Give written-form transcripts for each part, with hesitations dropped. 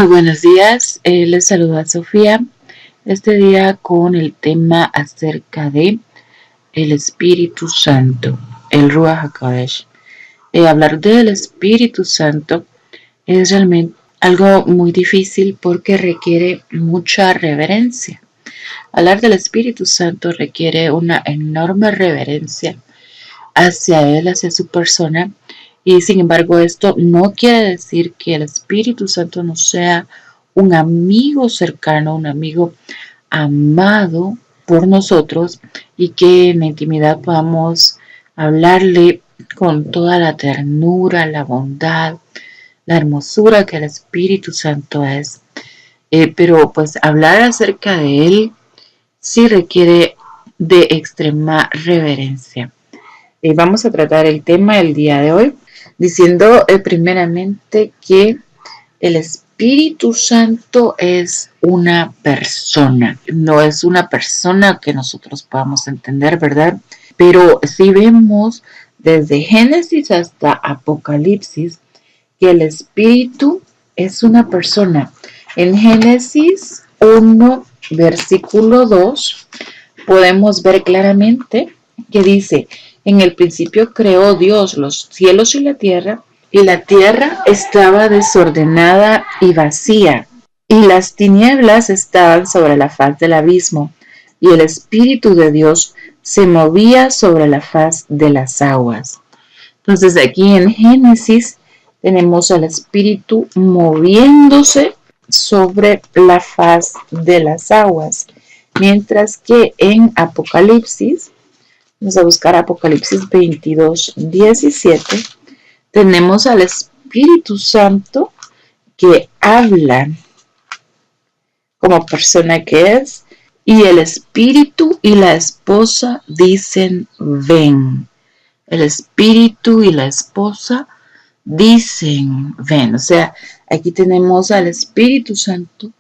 Muy buenos días, les saluda Sofía. Este día con el tema acerca de el Espíritu Santo, el Ruach HaKodesh. Hablar del Espíritu Santo es realmente algo muy difícil porque requiere mucha reverencia. Hablar del Espíritu Santo requiere una enorme reverencia hacia Él, hacia su persona. Y sin embargo, esto no quiere decir que el Espíritu Santo no sea un amigo cercano, un amigo amado por nosotros y que en la intimidad podamos hablarle con toda la ternura, la bondad, la hermosura que el Espíritu Santo es. Pero pues hablar acerca de Él sí requiere de extrema reverencia. Vamos a tratar el tema del día de hoy diciendo primeramente que el Espíritu Santo es una persona. No es una persona que nosotros podamos entender, ¿verdad? Pero si vemos desde Génesis hasta Apocalipsis que el Espíritu es una persona. En Génesis 1, versículo 2, podemos ver claramente que dice: en el principio creó Dios los cielos y la tierra estaba desordenada y vacía, y las tinieblas estaban sobre la faz del abismo, y el Espíritu de Dios se movía sobre la faz de las aguas. Entonces aquí en Génesis tenemos al Espíritu moviéndose sobre la faz de las aguas, mientras que en Apocalipsis, vamos a buscar Apocalipsis 22, 17, tenemos al Espíritu Santo que habla como persona que es, y el Espíritu y la esposa dicen ven. El Espíritu y la esposa dicen ven. O sea, aquí tenemos al Espíritu Santo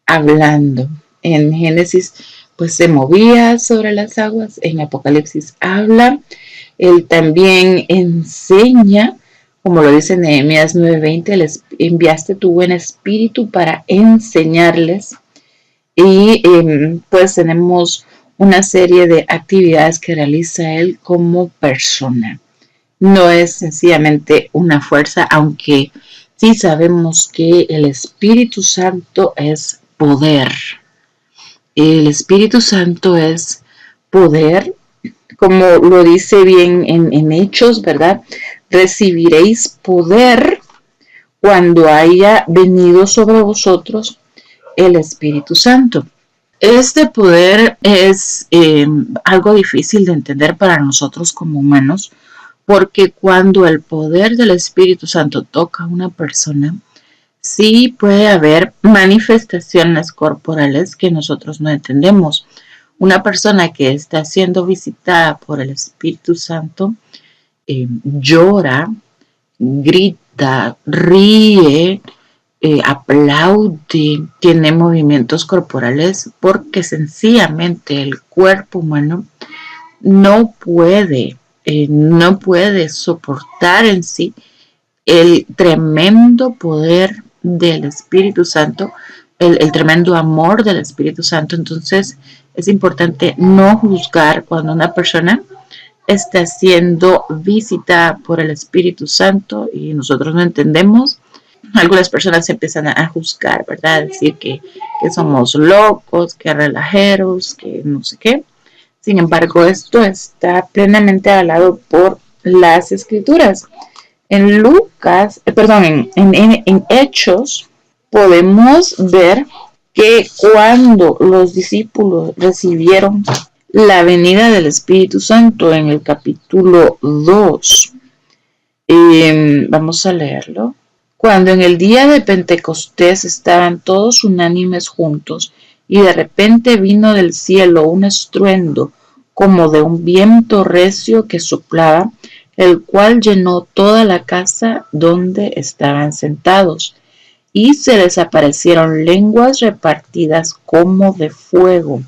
hablando. En Génesis pues se movía sobre las aguas, en Apocalipsis habla, él también enseña, como lo dice Nehemías 9:20, les enviaste tu buen espíritu para enseñarles. Y pues tenemos una serie de actividades que realiza él como persona. No es sencillamente una fuerza, aunque sí sabemos que el Espíritu Santo es poder. El Espíritu Santo es poder, como lo dice bien en Hechos, ¿verdad? Recibiréis poder cuando haya venido sobre vosotros el Espíritu Santo. Este poder es algo difícil de entender para nosotros como humanos, porque cuando el poder del Espíritu Santo toca a una persona, sí puede haber manifestaciones corporales que nosotros no entendemos. Una persona que está siendo visitada por el Espíritu Santo llora, grita, ríe, aplaude, tiene movimientos corporales, porque sencillamente el cuerpo humano no puede soportar en sí el tremendo poder del Espíritu Santo, el tremendo amor del Espíritu Santo. Entonces es importante no juzgar cuando una persona está siendo visitada por el Espíritu Santo y nosotros no entendemos. Algunas personas empiezan a juzgar, ¿verdad? Decir que somos locos, que relajeros, que no sé qué. Sin embargo, esto está plenamente avalado por las Escrituras. En Hechos podemos ver que cuando los discípulos recibieron la venida del Espíritu Santo en el capítulo 2, vamos a leerlo. Cuando en el día de Pentecostés estaban todos unánimes juntos, y de repente vino del cielo un estruendo como de un viento recio que soplaba, el cual llenó toda la casa donde estaban sentados, y se les aparecieron lenguas repartidas como de fuego,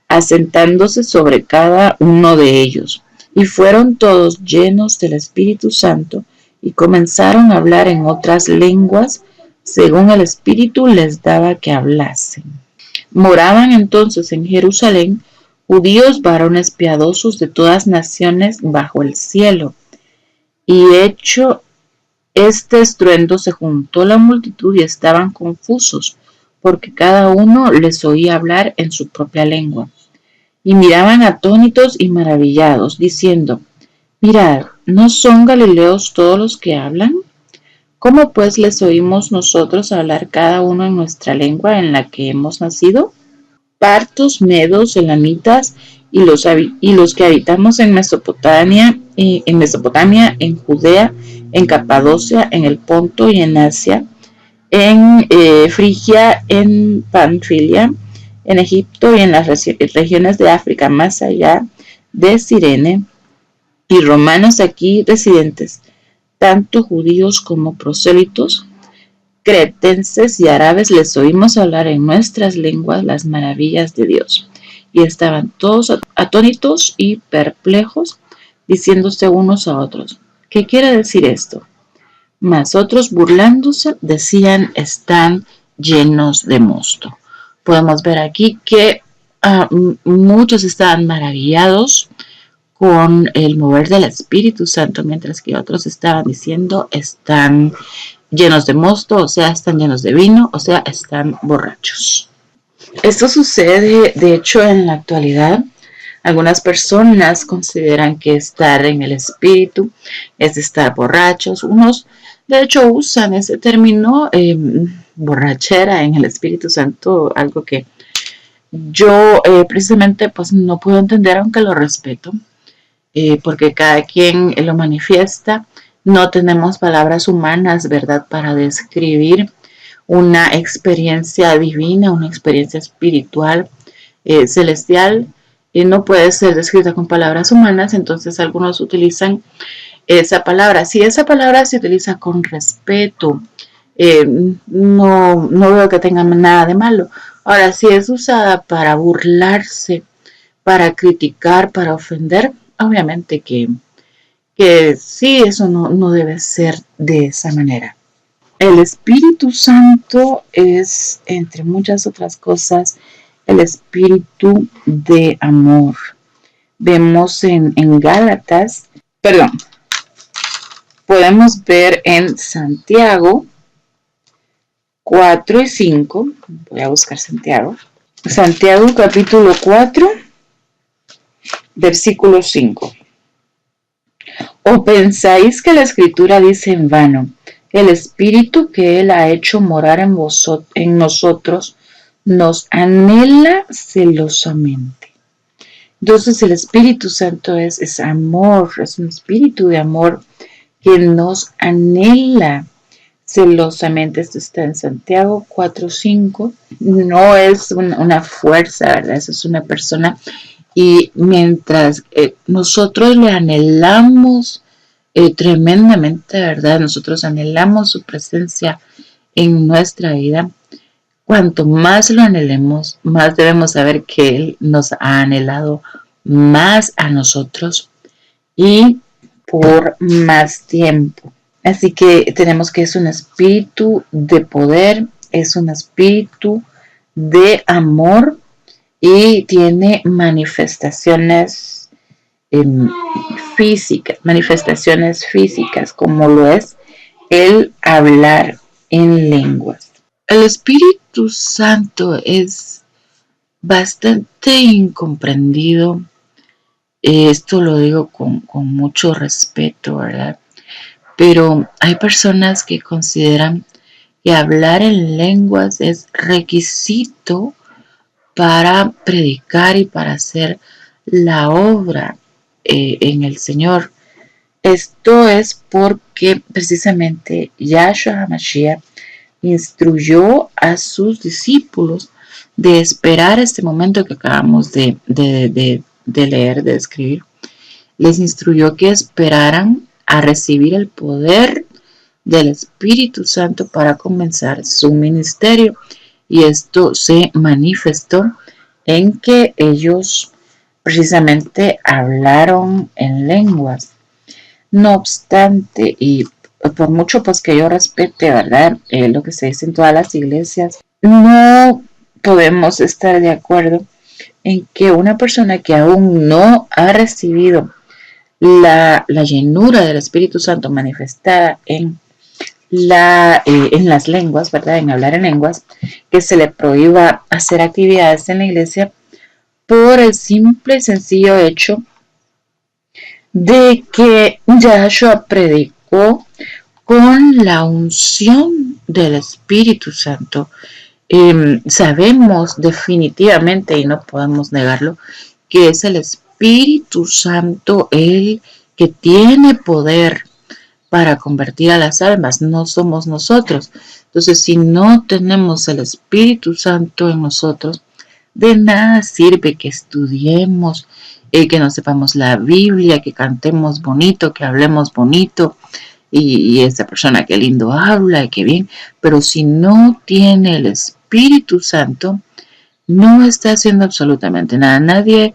asentándose sobre cada uno de ellos. Y fueron todos llenos del Espíritu Santo, y comenzaron a hablar en otras lenguas según el Espíritu les daba que hablasen. Moraban entonces en Jerusalén judíos varones piadosos de todas naciones bajo el cielo. Y hecho este estruendo se juntó la multitud y estaban confusos, porque cada uno les oía hablar en su propia lengua. Y miraban atónitos y maravillados, diciendo: Mirad, ¿no son galileos todos los que hablan? ¿Cómo pues les oímos nosotros hablar cada uno en nuestra lengua en la que hemos nacido? Partos, medos, elamitas y los que habitamos en Mesopotamia, en Judea, en Capadocia, en el Ponto y en Asia, en Frigia, en Panfilia, en Egipto y en las regiones de África más allá de Cirene, y romanos aquí residentes, tanto judíos como prosélitos, cretenses y árabes, les oímos hablar en nuestras lenguas las maravillas de Dios. Y estaban todos atónitos y perplejos, diciéndose unos a otros: ¿qué quiere decir esto? Mas otros, burlándose, decían: están llenos de mosto. Podemos ver aquí que muchos estaban maravillados con el mover del Espíritu Santo, mientras que otros estaban diciendo: están llenos de mosto, o sea, están llenos de vino, o sea, están borrachos. Esto sucede, de hecho, en la actualidad. Algunas personas consideran que estar en el Espíritu es estar borrachos. Unos, de hecho, usan ese término, borrachera en el Espíritu Santo, algo que yo precisamente pues no puedo entender, aunque lo respeto, porque cada quien lo manifiesta. No tenemos palabras humanas, ¿verdad?, para describir una experiencia divina, una experiencia espiritual, celestial. No puede ser descrita con palabras humanas, entonces algunos utilizan esa palabra. Si esa palabra se utiliza con respeto, no veo que tenga nada de malo. Ahora, si es usada para burlarse, para criticar, para ofender, obviamente que sí, eso no debe ser de esa manera. El Espíritu Santo es, entre muchas otras cosas, el espíritu de amor. Vemos en Gálatas, podemos ver en Santiago 4 y 5, voy a buscar Santiago capítulo 4, versículo 5. ¿O pensáis que la Escritura dice en vano: el Espíritu que Él ha hecho morar en nosotros nos anhela celosamente? Entonces el Espíritu Santo es amor, es un espíritu de amor que nos anhela celosamente. Esto está en Santiago 4:5. No es una fuerza, ¿verdad? Eso es una persona. Y mientras nosotros le anhelamos tremendamente, ¿verdad? Nosotros anhelamos su presencia en nuestra vida. Cuanto más lo anhelemos, más debemos saber que Él nos ha anhelado más a nosotros y por más tiempo. Así que tenemos que es un espíritu de poder, es un espíritu de amor y tiene manifestaciones físicas, como lo es el hablar en lenguas. El Espíritu Santo es bastante incomprendido. Esto lo digo con mucho respeto, ¿verdad? Pero hay personas que consideran que hablar en lenguas es requisito para predicar y para hacer la obra en el Señor. Esto es porque precisamente Yahshua HaMashiach instruyó a sus discípulos de esperar este momento que acabamos de leer, de escribir. Les instruyó que esperaran a recibir el poder del Espíritu Santo para comenzar su ministerio. Y esto se manifestó en que ellos precisamente hablaron en lenguas. No obstante, y por mucho pues que yo respete, ¿verdad? Lo que se dice en todas las iglesias, no podemos estar de acuerdo en que una persona que aún no ha recibido la llenura del Espíritu Santo manifestada en las lenguas, ¿verdad? En hablar en lenguas, que se le prohíba hacer actividades en la iglesia por el simple y sencillo hecho de que Yahshua predicó con la unción del Espíritu Santo. Sabemos definitivamente, y no podemos negarlo, que es el Espíritu Santo el que tiene poder para convertir a las almas, no somos nosotros. Entonces, si no tenemos el Espíritu Santo en nosotros, de nada sirve que estudiemos, que no sepamos la Biblia, que cantemos bonito, que hablemos bonito, y esa persona que lindo habla y que bien, pero si no tiene el Espíritu Santo, no está haciendo absolutamente nada. Nadie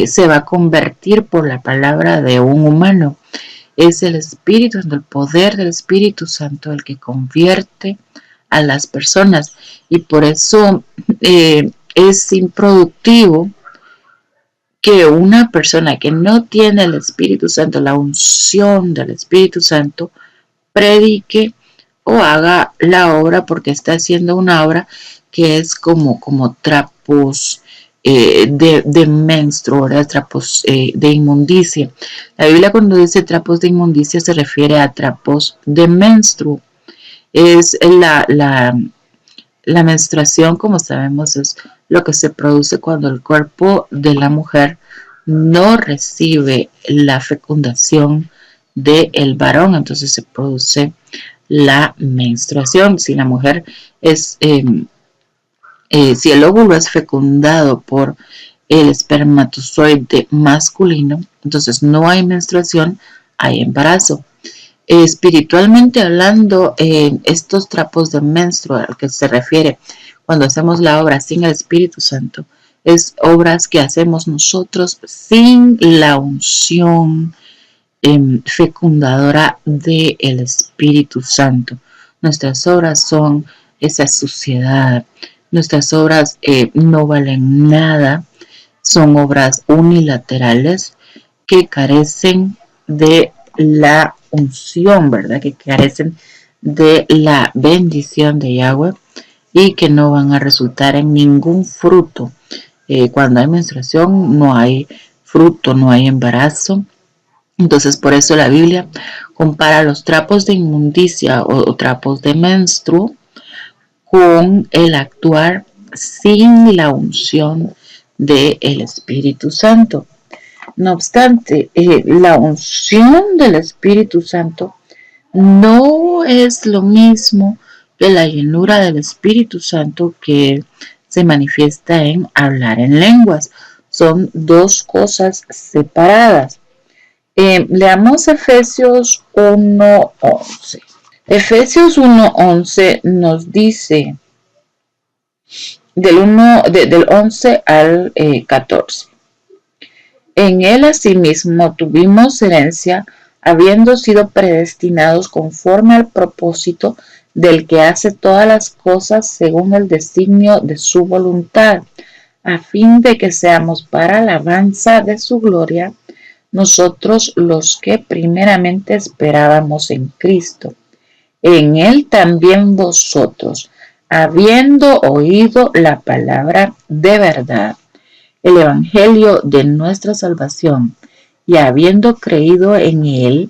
se va a convertir por la palabra de un humano. Es el Espíritu Santo, el poder del Espíritu Santo el que convierte a las personas, y por eso es improductivo que una persona que no tiene el Espíritu Santo, la unción del Espíritu Santo, predique o haga la obra, porque está haciendo una obra que es como trapos de menstruo, trapos de inmundicia. La Biblia, cuando dice trapos de inmundicia, se refiere a trapos de menstruo. Es la menstruación, como sabemos, es lo que se produce cuando el cuerpo de la mujer no recibe la fecundación del varón, entonces se produce la menstruación. Si la mujer es, si el óvulo es fecundado por el espermatozoide masculino, entonces no hay menstruación, hay embarazo. Espiritualmente hablando, estos trapos de menstruo al que se refiere cuando hacemos la obra sin el Espíritu Santo, es obras que hacemos nosotros sin la unción fecundadora del Espíritu Santo. Nuestras obras son esa suciedad, nuestras obras no valen nada, son obras unilaterales que carecen de la unción, ¿verdad? Que carecen de la bendición de Yahweh y que no van a resultar en ningún fruto. Cuando hay menstruación no hay fruto, no hay embarazo. Entonces, por eso la Biblia compara los trapos de inmundicia o trapos de menstruo con el actuar sin la unción del Espíritu Santo. No obstante, la unción del Espíritu Santo no es lo mismo que la llenura del Espíritu Santo que se manifiesta en hablar en lenguas. Son dos cosas separadas. Leamos Efesios 1:11. Efesios 1:11 nos dice del 11 al 14. En él asimismo tuvimos herencia, habiendo sido predestinados conforme al propósito del que hace todas las cosas según el designio de su voluntad, a fin de que seamos para alabanza de su gloria, nosotros los que primeramente esperábamos en Cristo. En él también vosotros, habiendo oído la palabra de verdad, el evangelio de nuestra salvación, y habiendo creído en él,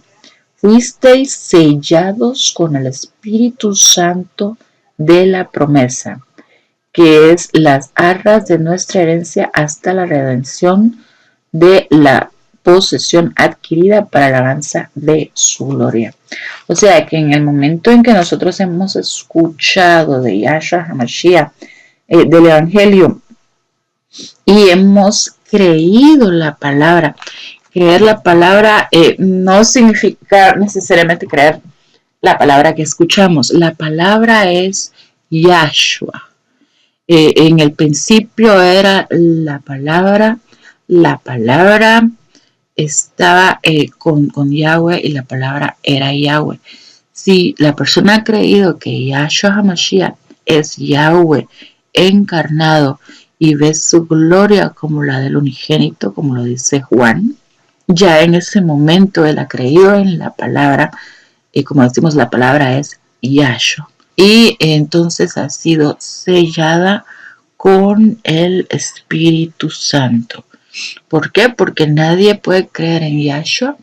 fuisteis sellados con el Espíritu Santo de la promesa, que es las arras de nuestra herencia hasta la redención de la posesión adquirida para la alabanza de su gloria. O sea que en el momento en que nosotros hemos escuchado de Yahshua HaMashiach, del evangelio, y hemos creído la palabra. Creer la palabra no significa necesariamente creer la palabra que escuchamos. La palabra es Yahshua. En el principio era la palabra estaba con Yahweh y la palabra era Yahweh. Si la persona ha creído que Yahshua HaMashiach es Yahweh encarnado y ve su gloria como la del unigénito, como lo dice Juan, ya en ese momento él ha creído en la palabra, y como decimos, la palabra es Yahshua. Y entonces ha sido sellada con el Espíritu Santo. ¿Por qué? Porque nadie puede creer en Yahshua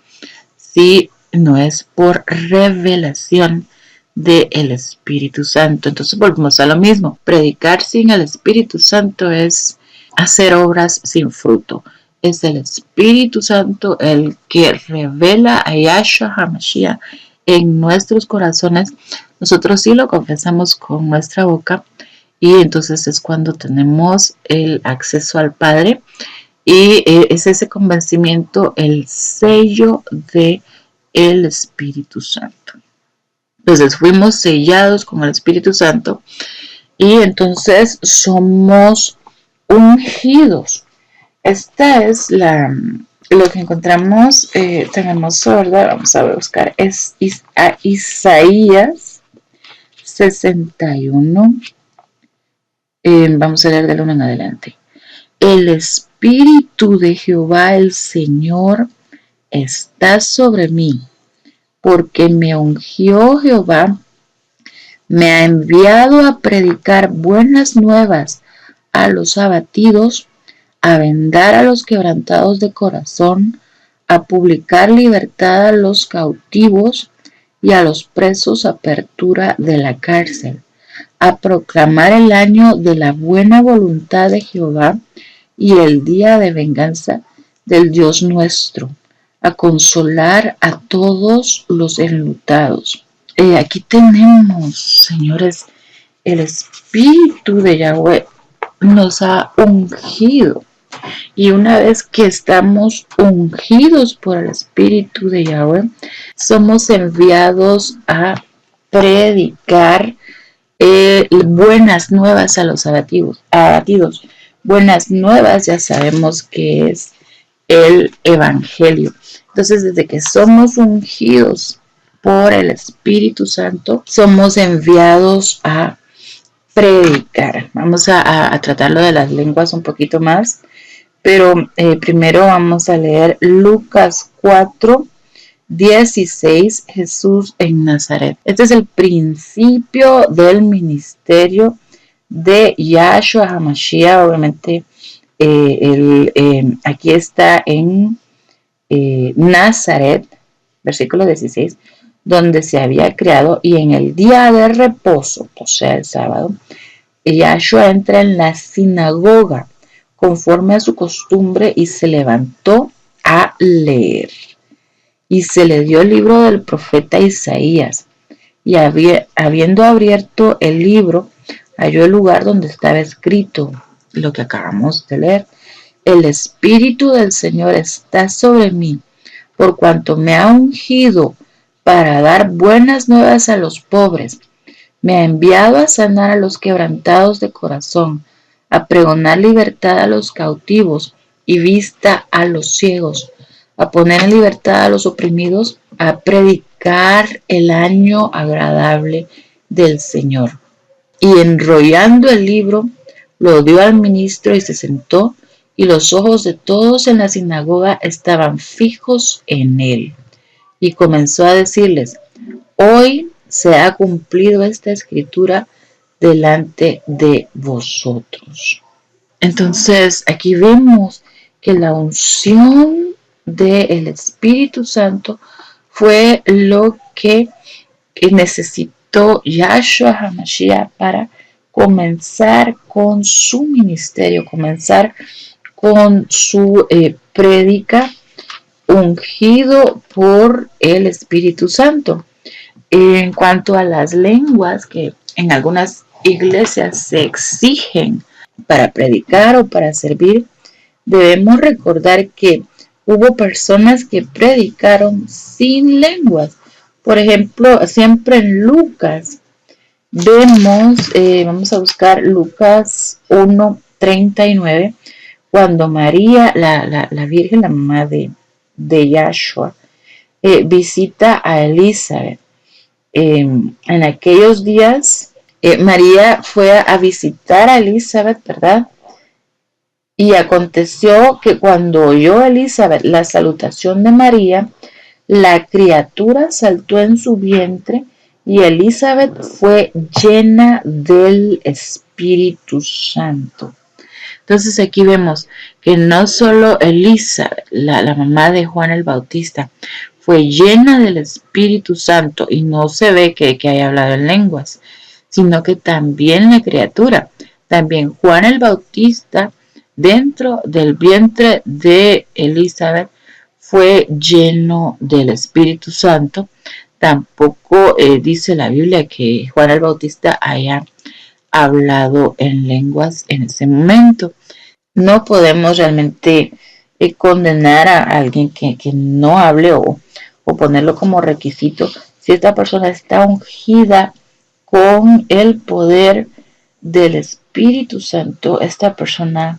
si no es por revelación del Espíritu Santo. Entonces volvemos a lo mismo. Predicar sin el Espíritu Santo es hacer obras sin fruto. Es el Espíritu Santo el que revela a Yahshua HaMashiach en nuestros corazones. Nosotros sí lo confesamos con nuestra boca y entonces es cuando tenemos el acceso al Padre. Y es ese convencimiento el sello de el Espíritu Santo. Entonces fuimos sellados con el Espíritu Santo y entonces somos ungidos. Esta es lo que encontramos tan hermoso, ¿verdad? Vamos a buscar, es a Isaías 61. Vamos a leer del 1 en adelante. El Espíritu de Jehová el Señor está sobre mí, porque me ungió Jehová, me ha enviado a predicar buenas nuevas a los abatidos, a vendar a los quebrantados de corazón, a publicar libertad a los cautivos y a los presos apertura de la cárcel, a proclamar el año de la buena voluntad de Jehová y el día de venganza del Dios nuestro, a consolar a todos los enlutados. Aquí tenemos, señores, el Espíritu de Yahweh nos ha ungido. Y una vez que estamos ungidos por el Espíritu de Yahweh, somos enviados a predicar buenas nuevas a los abatidos. Buenas nuevas ya sabemos que es el Evangelio. Entonces, desde que somos ungidos por el Espíritu Santo, somos enviados a predicar. Vamos a tratar lo de las lenguas un poquito más, pero primero vamos a leer Lucas 4, 16, Jesús en Nazaret. Este es el principio del ministerio de Yahshua HaMashiach. Obviamente aquí está en Nazaret, versículo 16, donde se había creado, y en el día de reposo, o sea, el sábado, Yahshua entra en la sinagoga conforme a su costumbre y se levantó a leer. Y se le dio el libro del profeta Isaías, y habiendo abierto el libro, halló el lugar donde estaba escrito lo que acabamos de leer. El Espíritu del Señor está sobre mí, por cuanto me ha ungido para dar buenas nuevas a los pobres. Me ha enviado a sanar a los quebrantados de corazón, a pregonar libertad a los cautivos y vista a los ciegos, a poner en libertad a los oprimidos, a predicar el año agradable del Señor. Y enrollando el libro, lo dio al ministro y se sentó, y los ojos de todos en la sinagoga estaban fijos en él. Y comenzó a decirles: hoy se ha cumplido esta escritura delante de vosotros. Entonces, aquí vemos que la unción del Espíritu Santo fue lo que necesitó Yahshua HaMashiach para comenzar con su ministerio, comenzar con su prédica, ungido por el Espíritu Santo. En cuanto a las lenguas que en algunas iglesias se exigen para predicar o para servir, debemos recordar que hubo personas que predicaron sin lenguas. Por ejemplo, siempre en Lucas vemos, vamos a buscar Lucas 1:39, cuando María, la Virgen, la mamá de Yahshua, visita a Elizabeth. En aquellos días, María fue a visitar a Elizabeth, ¿verdad? Y aconteció que cuando oyó Elizabeth la salutación de María, la criatura saltó en su vientre y Elizabeth fue llena del Espíritu Santo. Entonces aquí vemos que no solo Elizabeth, la mamá de Juan el Bautista, fue llena del Espíritu Santo y no se ve que haya hablado en lenguas, sino que también la criatura, también Juan el Bautista, dentro del vientre de Elizabeth, fue lleno del Espíritu Santo. Tampoco dice la Biblia que Juan el Bautista haya hablado en lenguas en ese momento. No podemos realmente condenar a alguien que no hable o ponerlo como requisito si esta persona está ungida con el poder del Espíritu Santo. Esta persona,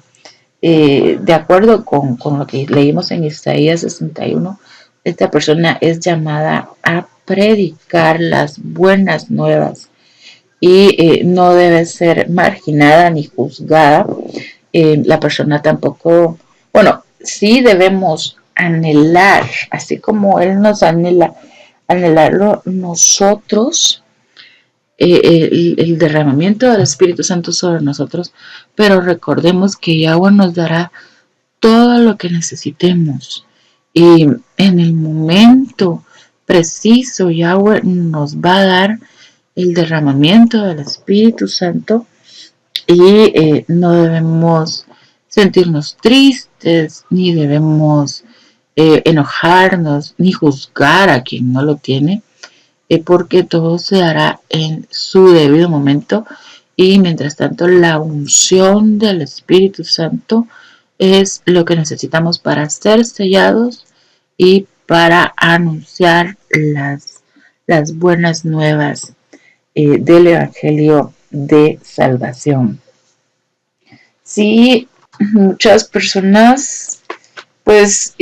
de acuerdo con lo que leímos en Isaías 61, esta persona es llamada a predicar las buenas nuevas y no debe ser marginada ni juzgada. La persona tampoco, bueno, sí debemos anhelar, así como Él nos anhela, anhelarlo nosotros, el derramamiento del Espíritu Santo sobre nosotros, pero recordemos que Yahweh nos dará todo lo que necesitemos y en el momento preciso Yahweh nos va a dar el derramamiento del Espíritu Santo y no debemos sentirnos tristes, ni debemos enojarnos, ni juzgar a quien no lo tiene, porque todo se hará en su debido momento y mientras tanto la unción del Espíritu Santo es lo que necesitamos para ser sellados y para anunciar las buenas nuevas del Evangelio de salvación. Sí, muchas personas pues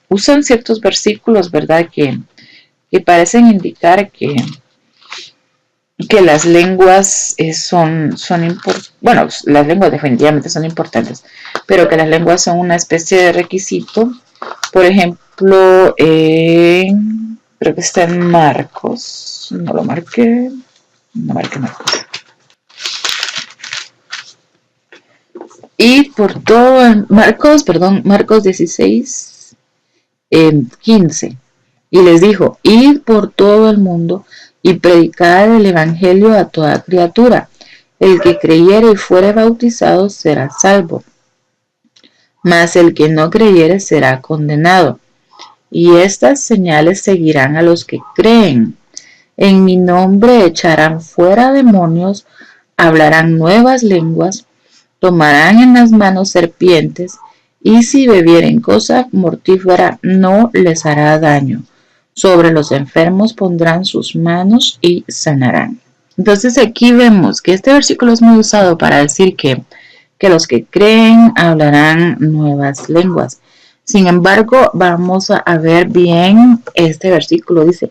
usan ciertos versículos, ¿verdad? Que parecen indicar que las lenguas bueno, las lenguas definitivamente son importantes, pero que las lenguas son una especie de requisito. Por ejemplo, creo que está en Marcos, no lo marqué, no marqué Marcos. Y por todo Marcos 16, 15. Y les dijo, id por todo el mundo y predicad el evangelio a toda criatura. El que creyere y fuere bautizado será salvo, mas el que no creyere será condenado. Y estas señales seguirán a los que creen. En mi nombre echarán fuera demonios, hablarán nuevas lenguas, tomarán en las manos serpientes, y si bebieren cosa mortífera no les hará daño. Sobre los enfermos pondrán sus manos y sanarán. Entonces aquí vemos que este versículo es muy usado para decir que los que creen hablarán nuevas lenguas. Sin embargo, vamos a ver bien este versículo. Dice,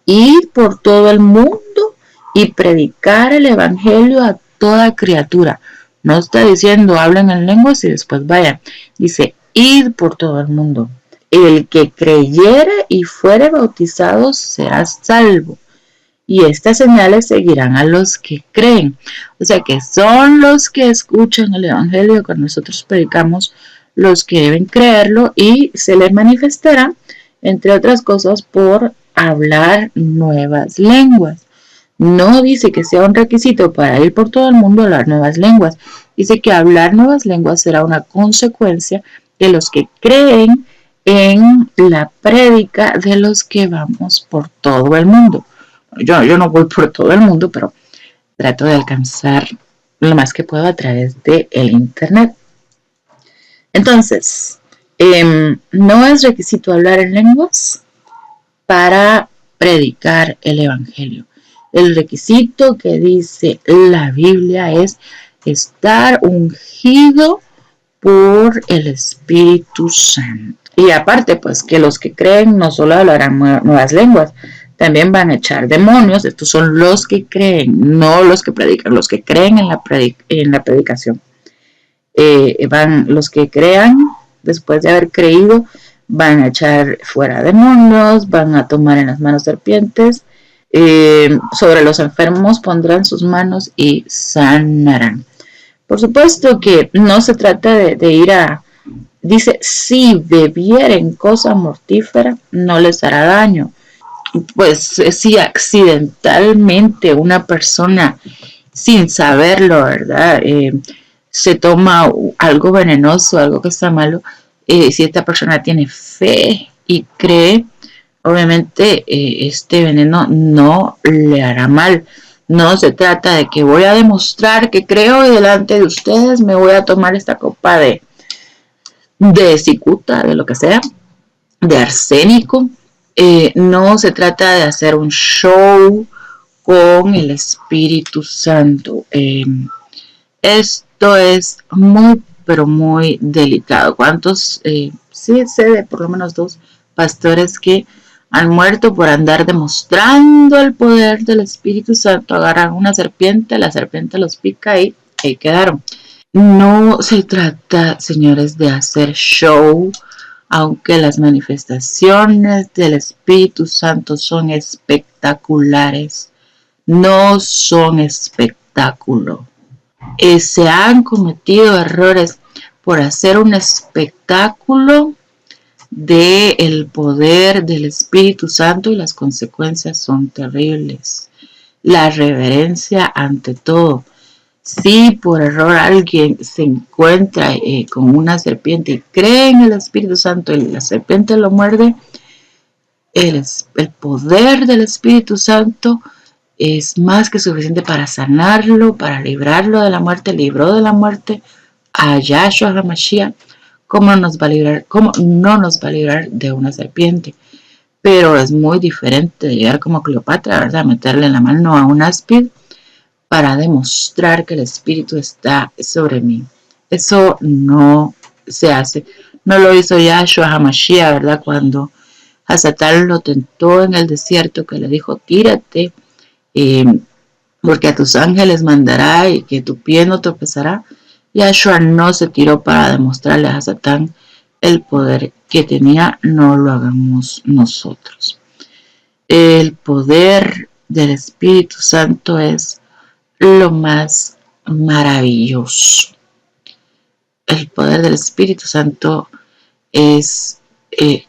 ir por todo el mundo y predicar el evangelio a toda criatura. No está diciendo hablen en lenguas y después vayan. Dice, ir por todo el mundo. El que creyere y fuere bautizado será salvo. Y estas señales seguirán a los que creen. O sea que son los que escuchan el evangelio que nosotros predicamos, los que deben creerlo y se les manifestará, entre otras cosas, por hablar nuevas lenguas. No dice que sea un requisito para ir por todo el mundo a hablar nuevas lenguas. Dice que hablar nuevas lenguas será una consecuencia de los que creen en la prédica de los que vamos por todo el mundo. Yo no voy por todo el mundo, pero trato de alcanzar lo más que puedo a través del internet. Entonces, no es requisito hablar en lenguas para predicar el evangelio. El requisito que dice la Biblia es estar ungido por el Espíritu Santo. Y aparte, pues que los que creen no solo hablarán nuevas lenguas, también van a echar demonios. Estos son los que creen, no los que predican, los que creen en la predicación. Van los que crean, después de haber creído, van a echar fuera demonios, van a tomar en las manos serpientes, sobre los enfermos pondrán sus manos y sanarán. Por supuesto que no se trata de ir a, dice, si bebieren cosa mortífera, no les hará daño. Pues si accidentalmente una persona, sin saberlo, ¿verdad? Se toma algo venenoso, algo que está malo, si esta persona tiene fe y cree, obviamente este veneno no le hará mal. No se trata de que voy a demostrar que creo y delante de ustedes me voy a tomar esta copa de cicuta, de lo que sea, de arsénico. No se trata de hacer un show con el Espíritu Santo. Esto es muy, pero muy delicado. ¿Cuántos? Sí, sé de por lo menos 2 pastores que han muerto por andar demostrando el poder del Espíritu Santo. Agarran una serpiente, la serpiente los pica y ahí quedaron. No se trata, señores, de hacer show, aunque las manifestaciones del Espíritu Santo son espectaculares. No son espectáculo. Se han cometido errores por hacer un espectáculo del poder del Espíritu Santo y las consecuencias son terribles. La reverencia ante todo. Si por error alguien se encuentra con una serpiente y cree en el Espíritu Santo y la serpiente lo muerde, el poder del Espíritu Santo es más que suficiente para sanarlo, para librarlo de la muerte. Libró de la muerte a Yahshua HaMashiach. ¿Cómo no nos va a librar de una serpiente? Pero es muy diferente de llegar como Cleopatra, ¿verdad? Meterle la mano a un áspid para demostrar que el Espíritu está sobre mí. Eso no se hace. No lo hizo Yahshua HaMashiach, ¿verdad? Cuando a Satán lo tentó en el desierto, que le dijo, tírate, porque a tus ángeles mandará y que tu pie no tropezará. Yahshua no se tiró para demostrarle a Satán el poder que tenía. No lo hagamos nosotros. El poder del Espíritu Santo es lo más maravilloso. El poder del Espíritu Santo es que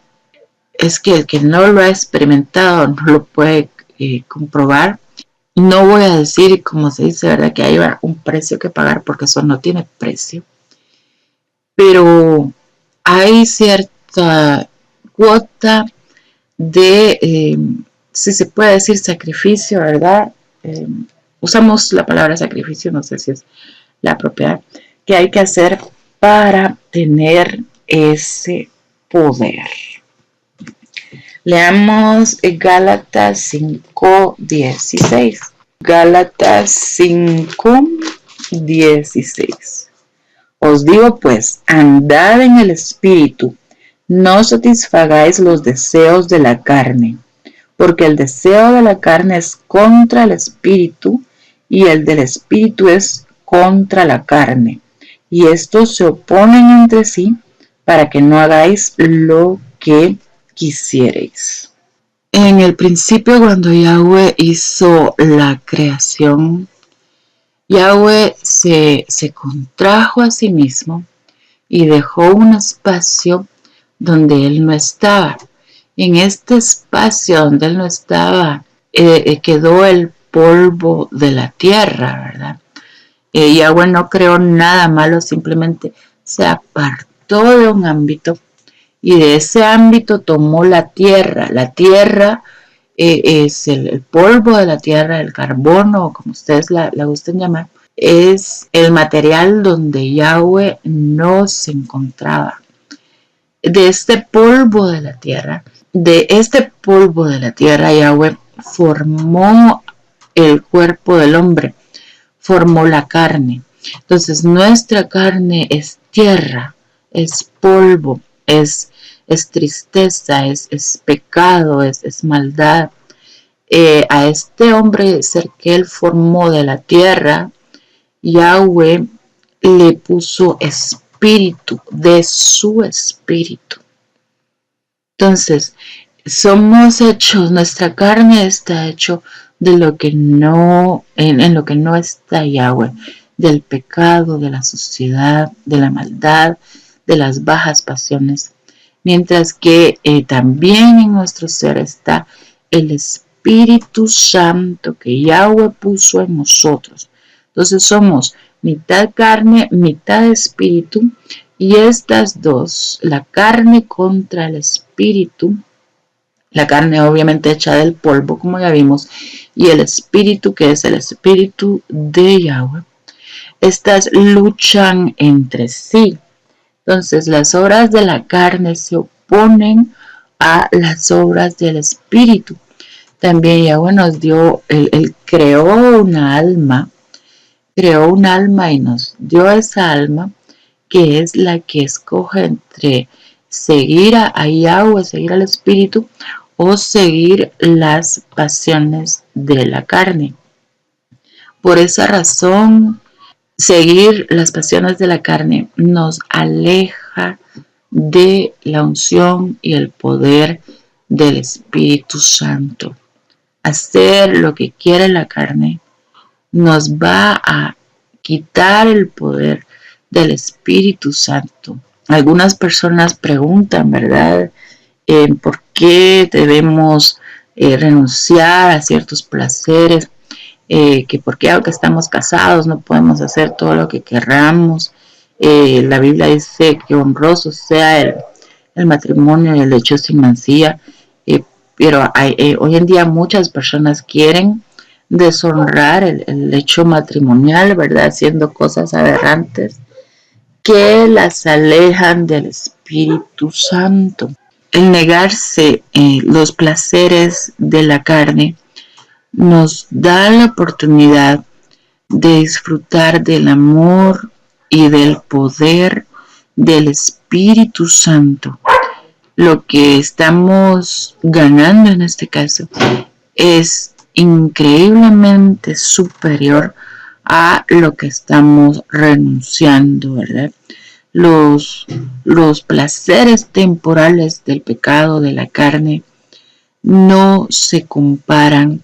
el que no lo ha experimentado no lo puede comprobar. No voy a decir, como se dice, ¿verdad?, que hay un precio que pagar, porque eso no tiene precio. Pero hay cierta cuota de, si se puede decir, sacrificio, ¿verdad? Usamos la palabra sacrificio, no sé si es la apropiada, que hay que hacer para tener ese poder. Leamos Gálatas 5:16. Gálatas 5:16. Os digo pues, andad en el Espíritu, no satisfagáis los deseos de la carne, porque el deseo de la carne es contra el Espíritu, y el del Espíritu es contra la carne, y estos se oponen entre sí, para que no hagáis lo que quisierais. En el principio, cuando Yahweh hizo la creación, Yahweh se contrajo a sí mismo y dejó un espacio donde él no estaba. En este espacio donde él no estaba, quedó el polvo de la tierra, ¿verdad? Yahweh no creó nada malo, simplemente se apartó de un ámbito y de ese ámbito tomó la tierra. La tierra es el polvo de la tierra, el carbono, como ustedes la gusten llamar, es el material donde Yahweh no se encontraba. De este polvo de la tierra, Yahweh formó el cuerpo del hombre, formó la carne. Entonces nuestra carne es tierra, es polvo, es tristeza, es pecado, es maldad. a este hombre ser que él formó de la tierra, Yahweh le puso espíritu, de su espíritu. Entonces, somos hechos, nuestra carne está hecho de lo que no, en lo que no está Yahweh, del pecado, de la suciedad, de la maldad, de las bajas pasiones. Mientras que también en nuestro ser está el Espíritu Santo que Yahweh puso en nosotros. Entonces somos mitad carne, mitad espíritu, y estas dos, la carne contra el espíritu, la carne obviamente hecha del polvo, como ya vimos, y el espíritu, que es el espíritu de Yahweh, estas luchan entre sí. Entonces las obras de la carne se oponen a las obras del espíritu. También Yahweh nos dio, él creó una alma y nos dio esa alma, que es la que escoge entre seguir a Yahweh, seguir al espíritu, o seguir las pasiones de la carne. Por esa razón, seguir las pasiones de la carne nos aleja de la unción y el poder del Espíritu Santo. Hacer lo que quiere la carne nos va a quitar el poder del Espíritu Santo. Algunas personas preguntan, ¿verdad? ¿Por qué debemos renunciar a ciertos placeres? Que porque aunque estamos casados no podemos hacer todo lo que querramos. La Biblia dice que honroso sea el matrimonio y el hecho sin mancilla, pero hoy en día muchas personas quieren deshonrar el hecho matrimonial, ¿verdad? Haciendo cosas aberrantes que las alejan del Espíritu Santo. El negarse los placeres de la carne nos da la oportunidad de disfrutar del amor y del poder del Espíritu Santo. Lo que estamos ganando en este caso es increíblemente superior a lo que estamos renunciando, ¿verdad? Los placeres temporales del pecado de la carne no se comparan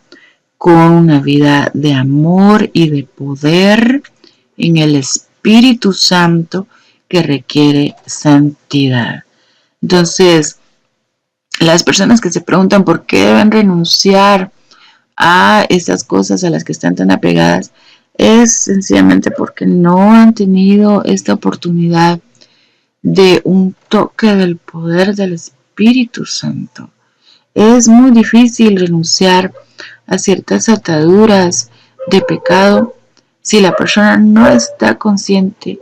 con una vida de amor y de poder en el Espíritu Santo que requiere santidad. Entonces, las personas que se preguntan por qué deben renunciar a esas cosas a las que están tan apegadas, es sencillamente porque no han tenido esta oportunidad de un toque del poder del Espíritu Santo. Es muy difícil renunciar a ciertas ataduras de pecado si la persona no está consciente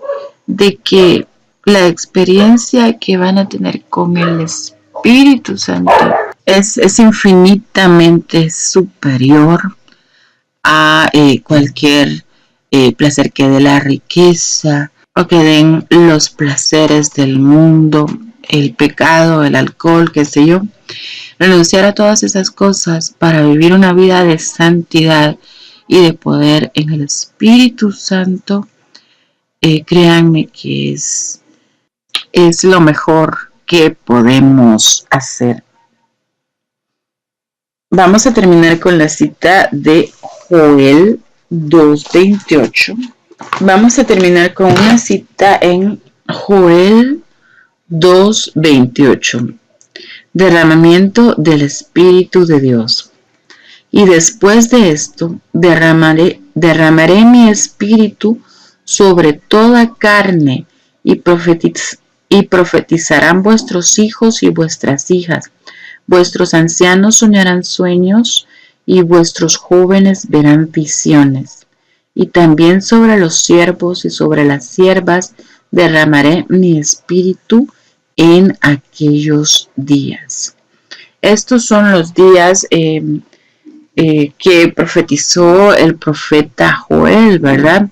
de que la experiencia que van a tener con el Espíritu Santo es infinitamente superior a cualquier placer que dé la riqueza o que den los placeres del mundo, el pecado, el alcohol, qué sé yo. Renunciar a todas esas cosas para vivir una vida de santidad y de poder en el Espíritu Santo, créanme que es lo mejor que podemos hacer. Vamos a terminar con la cita de Joel 2:28. Vamos a terminar con una cita en Joel 2:28. Derramamiento del Espíritu de Dios. Y después de esto, derramaré mi espíritu sobre toda carne y profetizarán vuestros hijos y vuestras hijas. Vuestros ancianos soñarán sueños y vuestros jóvenes verán visiones. Y también sobre los siervos y sobre las siervas derramaré mi espíritu en aquellos días. Estos son los días que profetizó el profeta Joel, ¿verdad?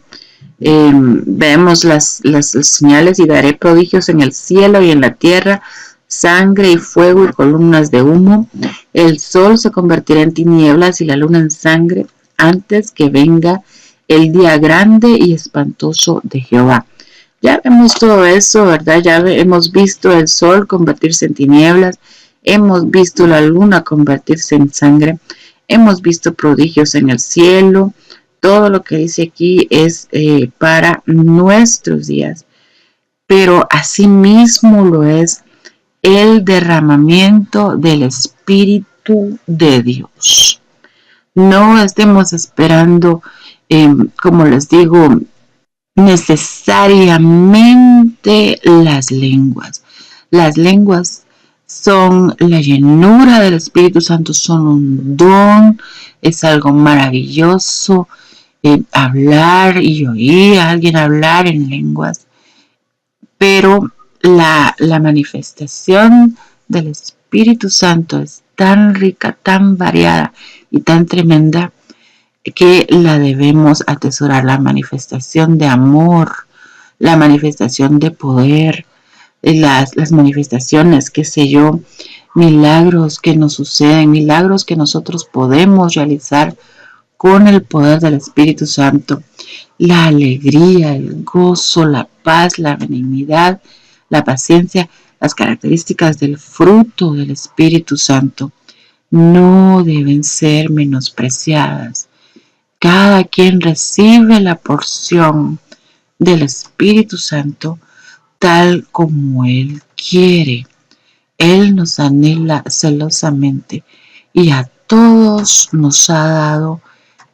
Vemos las señales: y daré prodigios en el cielo y en la tierra, sangre y fuego y columnas de humo. El sol se convertirá en tinieblas y la luna en sangre antes que venga el día grande y espantoso de Jehová. Ya vemos todo eso, ¿verdad? Ya hemos visto el sol convertirse en tinieblas, hemos visto la luna convertirse en sangre, hemos visto prodigios en el cielo. Todo lo que dice aquí es para nuestros días, pero asimismo lo es el derramamiento del Espíritu de Dios. No estemos esperando, como les digo, necesariamente las lenguas. Las lenguas son la llenura del Espíritu Santo, son un don, es algo maravilloso. Hablar y oír a alguien hablar en lenguas, pero la manifestación del Espíritu Santo es tan rica, tan variada y tan tremenda que la debemos atesorar. La manifestación de amor, la manifestación de poder, las manifestaciones, qué sé yo, milagros que nos suceden, milagros que nosotros podemos realizar con el poder del Espíritu Santo. La alegría, el gozo, la paz, la benignidad, la paciencia, las características del fruto del Espíritu Santo no deben ser menospreciadas. Cada quien recibe la porción del Espíritu Santo tal como Él quiere. Él nos anhela celosamente y a todos nos ha dado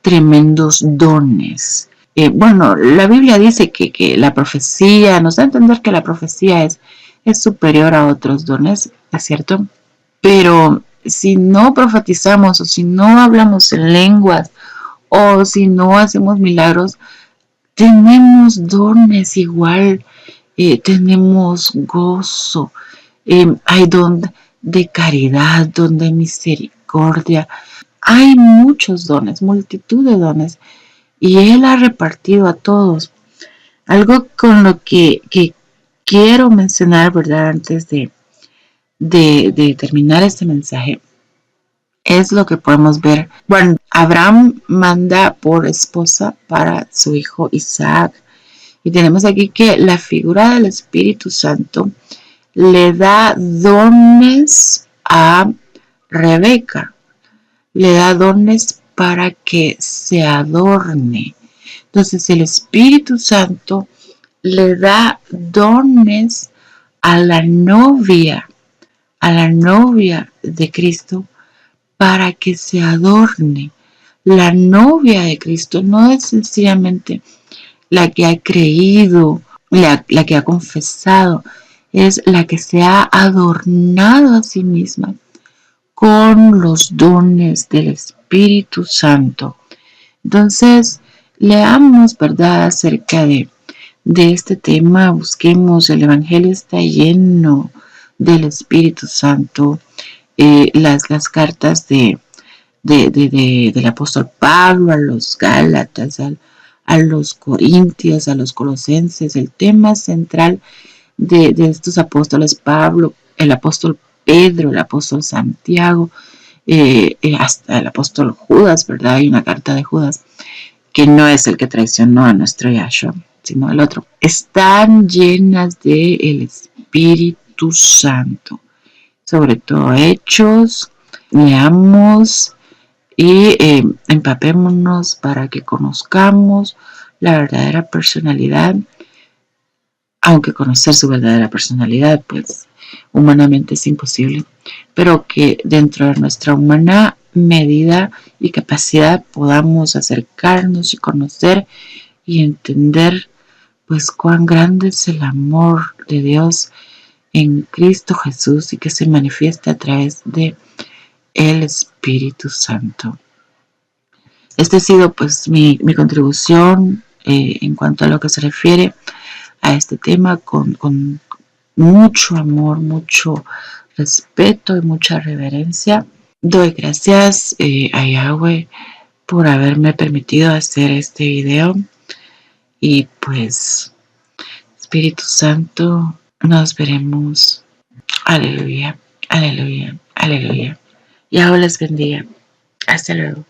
tremendos dones. Bueno, la Biblia dice que la profecía, nos da a entender que la profecía es superior a otros dones, ¿es cierto? Pero si no profetizamos o si no hablamos en lenguas o si no hacemos milagros, tenemos dones igual, tenemos gozo, hay don de caridad, don de misericordia, hay muchos dones, multitud de dones, y Él ha repartido a todos. Algo con lo que quiero mencionar, ¿verdad? Antes de terminar este mensaje, es lo que podemos ver. Bueno, Abraham manda por esposa para su hijo Isaac. Y tenemos aquí que la figura del Espíritu Santo le da dones a Rebeca. Le da dones para que se adorne. Entonces el Espíritu Santo le da dones a la novia de Cristo, para que se adorne. La novia de Cristo no es sencillamente la que ha creído, la que ha confesado, es la que se ha adornado a sí misma con los dones del Espíritu Santo. Entonces, leamos, ¿verdad?, acerca de este tema, busquemos, el Evangelio está lleno del Espíritu Santo. Las cartas del apóstol Pablo a los Gálatas, a los Corintios, a los Colosenses, el tema central de estos apóstoles, Pablo, el apóstol Pedro, el apóstol Santiago, hasta el apóstol Judas, ¿verdad? Hay una carta de Judas, que no es el que traicionó a nuestro Yahshua, sino el otro. Están llenas del Espíritu Santo, sobre todo Hechos. Leamos y empapémonos para que conozcamos la verdadera personalidad, aunque conocer su verdadera personalidad, pues humanamente es imposible, pero que dentro de nuestra humana medida y capacidad podamos acercarnos y conocer y entender pues cuán grande es el amor de Dios en Cristo Jesús y que se manifiesta a través de el Espíritu Santo. Esta ha sido pues mi contribución en cuanto a lo que se refiere a este tema con mucho amor, mucho respeto y mucha reverencia. Doy gracias a Yahweh por haberme permitido hacer este video y pues Espíritu Santo, nos veremos. Aleluya, aleluya, aleluya. Yahweh les bendiga. Hasta luego.